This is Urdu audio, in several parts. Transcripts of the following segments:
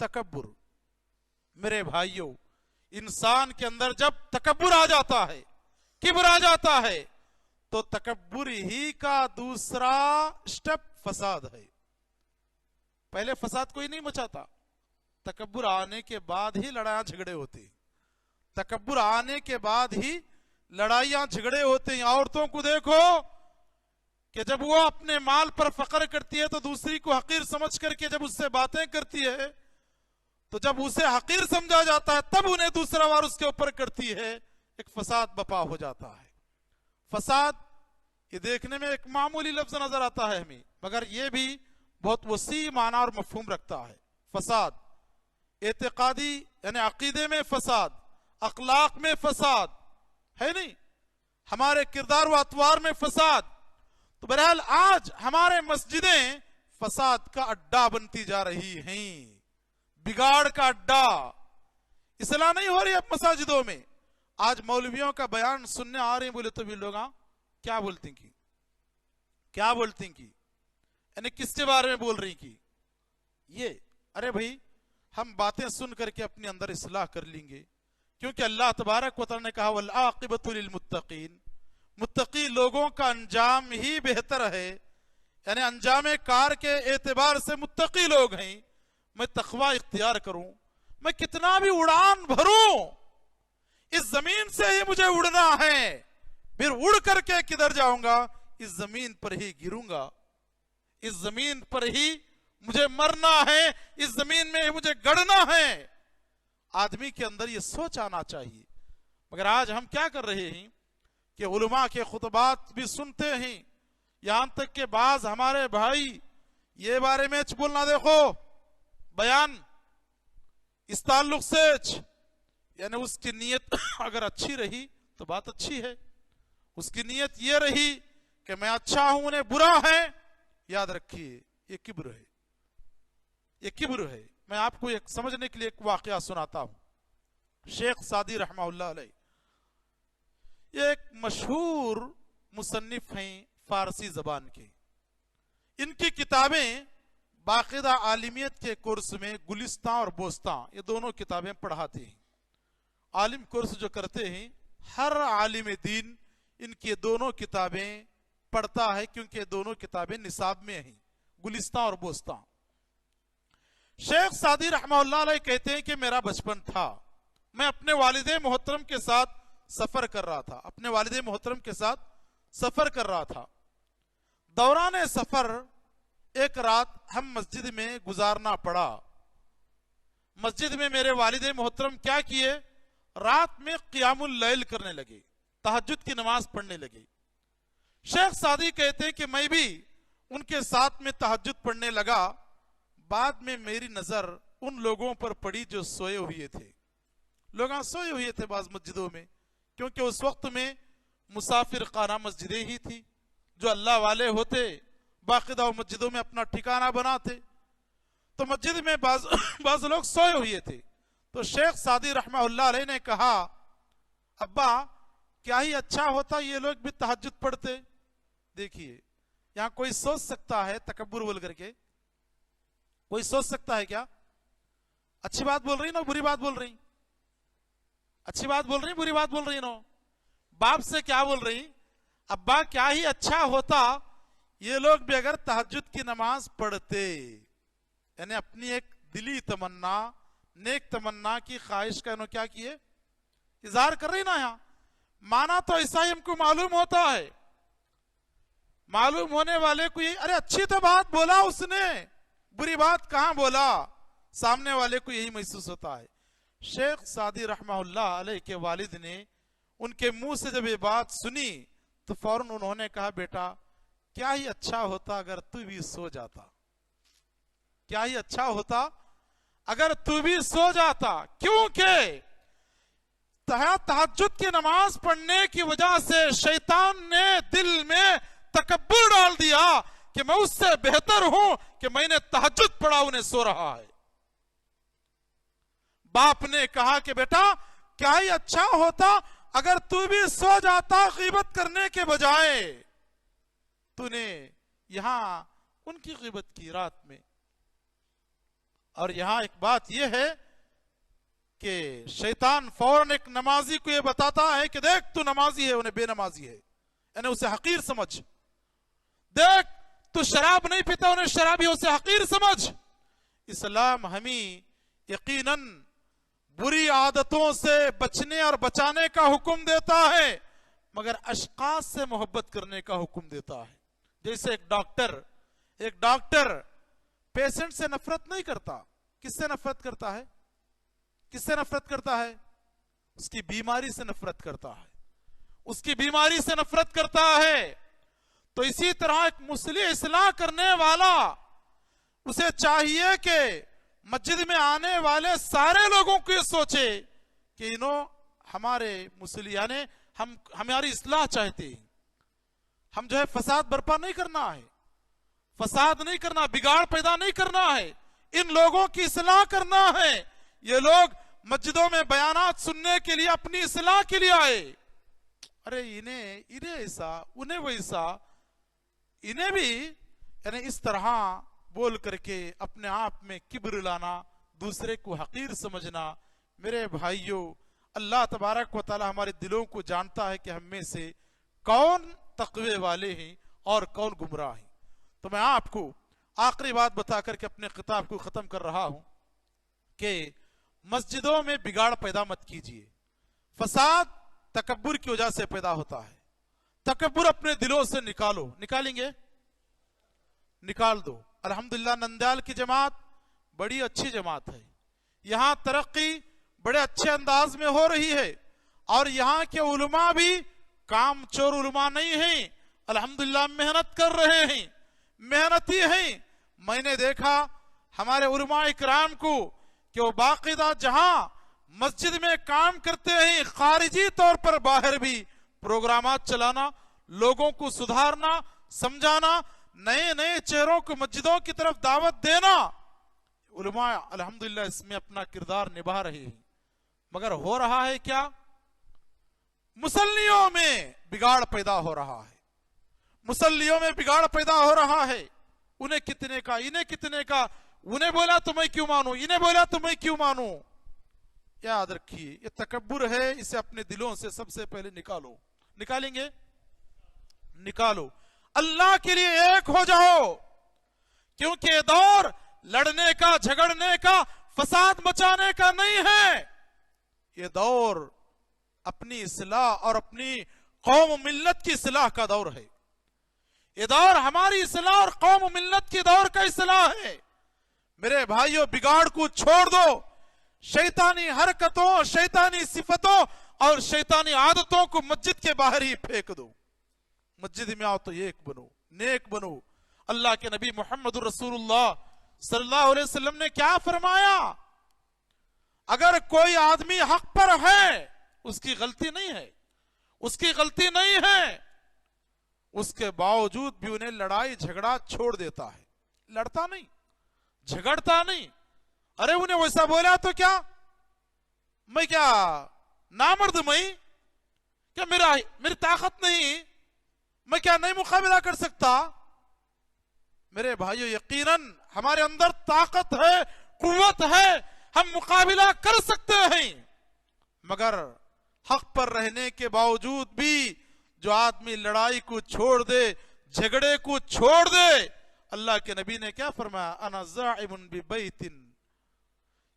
تکبر. میرے بھائیوں، انسان کے اندر جب تکبر آ جاتا ہے، کبر آ جاتا ہے، تو تکبر ہی کا دوسرا سٹیپ فساد ہے. پہلے فساد کوئی نہیں مچاتا، تکبر آنے کے بعد ہی لڑائیاں جھگڑے ہوتے ہیں. تکبر آنے کے بعد ہی لڑائیاں جھگڑے ہوتے ہیں. عورتوں کو دیکھو کہ جب وہ اپنے مال پر فخر کرتی ہے تو دوسری کو حقیر سمجھ کر کے جب اس سے باتیں کرتی ہے، تو جب اسے حقیر سمجھا جاتا ہے تب انہیں دوسرا بار اس کے اوپر کرتی ہے. ایک فساد بپا ہو جاتا ہے. فساد یہ دیکھنے میں ایک معمولی لفظ نظر آتا ہے ہمیں، مگر یہ بھی بہت وسیع معنی اور مفہوم رکھتا ہے. فساد اعتقادی یعنی عقیدے میں فساد، اخلاق میں فساد ہے نہیں، ہمارے کردار و اطوار میں فساد. تو بہرحال آج ہمارے مسجدیں فساد کا اڈا بنتی جا رہی ہیں، بگاڑ کا اڈا. اصلاح نہیں ہو رہی اب مساجدوں میں. آج مولویوں کا بیان سننے آ رہے ہیں، بولے تو بھی لوگ کیا بولتے ہیں کیا بولتے ہیں یعنی کس کے بارے میں بول رہی کی یہ. ارے بھائی، ہم باتیں سن کر کے اپنے اندر اصلاح کر لیں گے، کیونکہ اللہ تبارک و تعالی نے کہا والعاقبۃ للمتقین، متقی لوگوں کا انجام ہی بہتر ہے. یعنی انجام کار کے اعتبار سے متقی لوگ ہیں. میں تقوی اختیار کروں، میں کتنا بھی اڑان بھروں، اس زمین سے ہی مجھے اڑنا ہے. پھر اڑ کر کے کدھر جاؤں گا؟ اس زمین پر ہی گروں گا، اس زمین پر ہی مجھے مرنا ہے، اس زمین میں ہی مجھے گڑنا ہے. آدمی کے اندر یہ سوچ آنا چاہیے. مگر آج ہم کیا کر رہے ہیں کہ علماء کے خطبات بھی سنتے ہیں، یہاں تک کہ بعض ہمارے بھائی یہ بارے میں بولنا، دیکھو بیان اس تعلق سے، یعنی اس کی نیت اگر اچھی رہی تو بات اچھی ہے. اس کی نیت یہ رہی کہ میں اچھا ہوں انہیں برا ہے، یاد رکھیے یہ کبر ہے، یہ کبر ہے. میں آپ کو ایک سمجھنے کے لیے ایک واقعہ سناتا ہوں. شیخ سعدی رحمہ اللہ علیہ یہ ایک مشہور مصنف ہیں فارسی زبان کے. ان کی کتابیں باقاعدہ عالمیت کے کورس میں گلستان اور بوستان یہ دونوں کتابیں پڑھاتے ہیں. عالم کورس جو کرتے ہیں ہر عالم دین ان کی دونوں کتابیں پڑھتا ہے، کیونکہ دونوں کتابیں نصاب میں ہیں، گلستان اور بوستان. شیخ سعدی رحمہ اللہ علیہ کہتے ہیں کہ میرا بچپن تھا، میں اپنے والد محترم کے ساتھ سفر کر رہا تھا، اپنے والد محترم کے ساتھ سفر کر رہا تھا. دوران سفر ایک رات ہم مسجد میں گزارنا پڑا. مسجد میں میرے والد محترم کیا کیے؟ رات میں قیام اللیل کرنے لگے، تہجد کی نماز پڑھنے لگے. شیخ سعدی کہتے ہیں کہ میں بھی ان کے ساتھ میں تہجد پڑھنے لگا. بعد میں میری نظر ان لوگوں پر پڑی جو سوئے ہوئے تھے. لوگ سوئے ہوئے تھے بعض مسجدوں میں، کیونکہ اس وقت میں مسافر خانہ مسجدیں ہی تھی. جو اللہ والے ہوتے باقاعدہ مسجدوں میں اپنا ٹھکانہ بناتے، تو مسجد میں بعض لوگ سوئے ہوئے تھے. تو شیخ سعدی رحمہ اللہ علیہ نے کہا ابا کیا ہی اچھا ہوتا یہ لوگ بھی تہجد پڑھتے. دیکھیے یہاں کوئی سوچ سکتا ہے تکبر بول کر کے؟ کوئی سوچ سکتا ہے کیا؟ اچھی بات بول رہی نا بری بات بول رہی؟ اچھی بات بول رہی بری بات بول رہی نو؟ باپ سے کیا بول رہی؟ ابا کیا ہی اچھا ہوتا یہ لوگ بھی اگر تہجد کی نماز پڑھتے. یعنی اپنی ایک دلی تمنا، نیک تمنا کی خواہش کا انہوں کیا کیے؟ اظہار کر رہی نا. یہاں مانا تو ایسا ہی ہم کو معلوم ہوتا ہے. معلوم ہونے والے کو یہ ارے اچھی تو بات بولا اس نے، بری بات کہاں بولا، سامنے والے کو یہی محسوس ہوتا ہے. شیخ سعدی رحمہ اللہ علیہ کے والد نے ان کے منہ سے جب یہ بات سنی تو فوراً انہوں نے کہا بیٹا کیا ہی اچھا ہوتا اگر تو بھی سو جاتا، کیا ہی اچھا ہوتا اگر تو بھی سو جاتا. کیونکہ تہجد کی نماز پڑھنے کی وجہ سے شیطان نے دل میں تکبر ڈال دیا کہ میں اس سے بہتر ہوں کہ میں نے تہجد پڑھا انہیں سو رہا ہے. باپ نے کہا کہ بیٹا کیا ہی اچھا ہوتا اگر تو بھی سو جاتا غیبت کرنے کے بجائے. تو نے یہاں ان کی غیبت کی رات میں. اور یہاں ایک بات یہ ہے کہ شیطان فوراً ایک نمازی کو یہ بتاتا ہے کہ دیکھ تو نمازی ہے انہیں بے نمازی ہے، یعنی اسے حقیر سمجھ. دیکھ تو شراب نہیں پیتا انہیں شرابی، اسے حقیر سمجھ. اسلام ہمیں یقیناً بری عادتوں سے بچنے اور بچانے کا حکم دیتا ہے، مگر اشخاص سے محبت کرنے کا حکم دیتا ہے. جیسے ایک ڈاکٹر پیشنٹ سے نفرت نہیں کرتا. کس سے نفرت کرتا ہے؟ کس سے نفرت کرتا ہے؟ اس کی بیماری سے نفرت کرتا ہے، اس کی بیماری سے نفرت کرتا ہے. تو اسی طرح ایک مصلح اصلاح کرنے والا اسے چاہیے کہ مسجد میں آنے والے سارے لوگوں کو یہ سوچے کہ ہمارے مصلح یعنی ہماری اصلاح چاہتے ہیں. ہم جو ہے فساد برپا نہیں کرنا ہے، فساد نہیں کرنا، بگاڑ پیدا نہیں کرنا ہے، ان لوگوں کی اصلاح کرنا ہے. یہ لوگ مسجدوں میں بیانات سننے کے لیے اپنی اصلاح کے لیے آئے. ارے انہیں ایسا انہیں ویسا، انہیں بھی یعنی اس طرح بول کر کے اپنے آپ میں کبر لانا، دوسرے کو حقیر سمجھنا. میرے بھائیوں، اللہ تبارک و تعالی ہمارے دلوں کو جانتا ہے کہ ہم میں سے کون تقوی والے ہیں اور کون گمراہ ہیں. تو میں آپ کو آخری بات بتا کر کے اپنے خطاب کو ختم کر رہا ہوں کہ مسجدوں میں بگاڑ پیدا مت کیجیے. فساد تکبر کی وجہ سے پیدا ہوتا ہے. تکبر اپنے دلوں سے نکالو. نکالیں گے؟ نکال دو. الحمدللہ نندیال کی جماعت بڑی اچھی جماعت ہے. یہاں ترقی بڑے اچھے انداز میں ہو رہی ہے، اور یہاں کے علماء بھی کام چور علماء نہیں ہیں. الحمدللہ محنت کر رہے ہیں، محنتی ہیں. میں نے دیکھا ہمارے علماء اکرام کو کہ وہ باقاعدہ جہاں مسجد میں کام کرتے ہیں، خارجی طور پر باہر بھی پروگرامات چلانا، لوگوں کو سدھارنا، سمجھانا، نئے نئے چہروں کو مسجدوں کی طرف دعوت دینا. علماء الحمدللہ اس میں اپنا کردار نبھا رہے ہیں. مگر ہو رہا ہے کیا؟ مسلیوں میں بگاڑ پیدا ہو رہا ہے. مسلیوں میں بگاڑ پیدا ہو رہا ہے. انہیں کتنے کا، انہیں کتنے کا، انہیں بولا تو میں کیوں مانوں، انہیں بولا تو میں کیوں مانوں. یاد رکھیے یہ تکبر ہے، اسے اپنے دلوں سے سب سے پہلے نکالو. نکالیں گے؟ نکالو. اللہ کے لیے ایک ہو جاؤ، کیونکہ یہ دور لڑنے کا، جھگڑنے کا، فساد مچانے کا نہیں ہے. یہ دور اپنی اصلاح اور اپنی قوم و ملت کی اصلاح کا دور ہے. یہ دور ہماری اصلاح اور قوم و ملت کی دور کا اصلاح ہے. میرے بھائیوں، بگاڑ کو چھوڑ دو. شیطانی حرکتوں، شیطانی صفتوں اور شیطانی عادتوں کو مسجد کے باہر ہی پھینک دو. مسجد میں آؤ تو ایک بنو، نیک بنو. اللہ کے نبی محمد رسول اللہ صلی اللہ علیہ وسلم نے کیا فرمایا؟ اگر کوئی آدمی حق پر ہے، اس کی غلطی نہیں ہے، اس کی غلطی نہیں ہے، اس کے باوجود بھی انہیں لڑائی جھگڑا چھوڑ دیتا ہے. لڑتا نہیں، جھگڑتا نہیں. ارے انہیں ویسا بولا تو کیا، میں کیا نامرد، میں کیا میری طاقت نہیں، میں کیا نہیں مقابلہ کر سکتا؟ میرے بھائیو، یقیناً ہمارے اندر طاقت ہے، قوت ہے، ہم مقابلہ کر سکتے ہیں. مگر حق پر رہنے کے باوجود بھی جو آدمی لڑائی کو چھوڑ دے، جھگڑے کو چھوڑ دے، اللہ کے نبی نے کیا فرمایا؟ انا زاعم ببیت،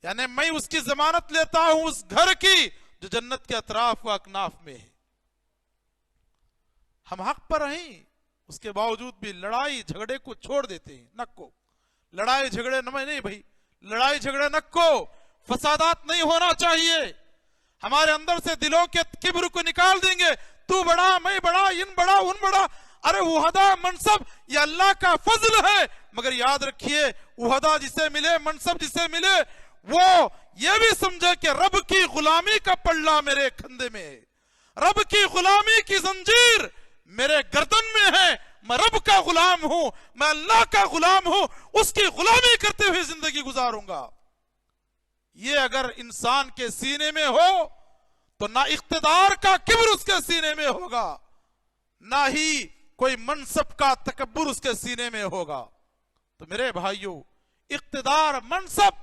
یعنی میں اس کی ضمانت لیتا ہوں اس گھر کی جو جنت کے اطراف و اکناف میں ہے. ہم حق پر ہیں، اس کے باوجود بھی لڑائی جھگڑے کو چھوڑ دیتے ہیں. نکو لڑائی جھگڑے نہیں بھائی، لڑائی جھگڑے نکو، فسادات نہیں ہونا چاہیے. ہمارے اندر سے دلوں کے کبر کو نکال دیں گے. تو بڑا، میں بڑا، ان بڑا، ان بڑا. ارے عہدہ، منصب یہ اللہ کا فضل ہے، مگر یاد رکھیے عہدہ جسے ملے، منصب جسے ملے، وہ یہ بھی سمجھے کہ رب کی غلامی کا پلڑا میرے کندھے میں ہے، رب کی غلامی کی زنجیر میرے گردن میں ہے. میں رب کا غلام ہوں، میں اللہ کا غلام ہوں، اس کی غلامی کرتے ہوئے زندگی گزاروں گا. یہ اگر انسان کے سینے میں ہو تو نہ اقتدار کا کبر اس کے سینے میں ہوگا، نہ ہی کوئی منصب کا تکبر اس کے سینے میں ہوگا. تو میرے بھائیوں، اقتدار، منصب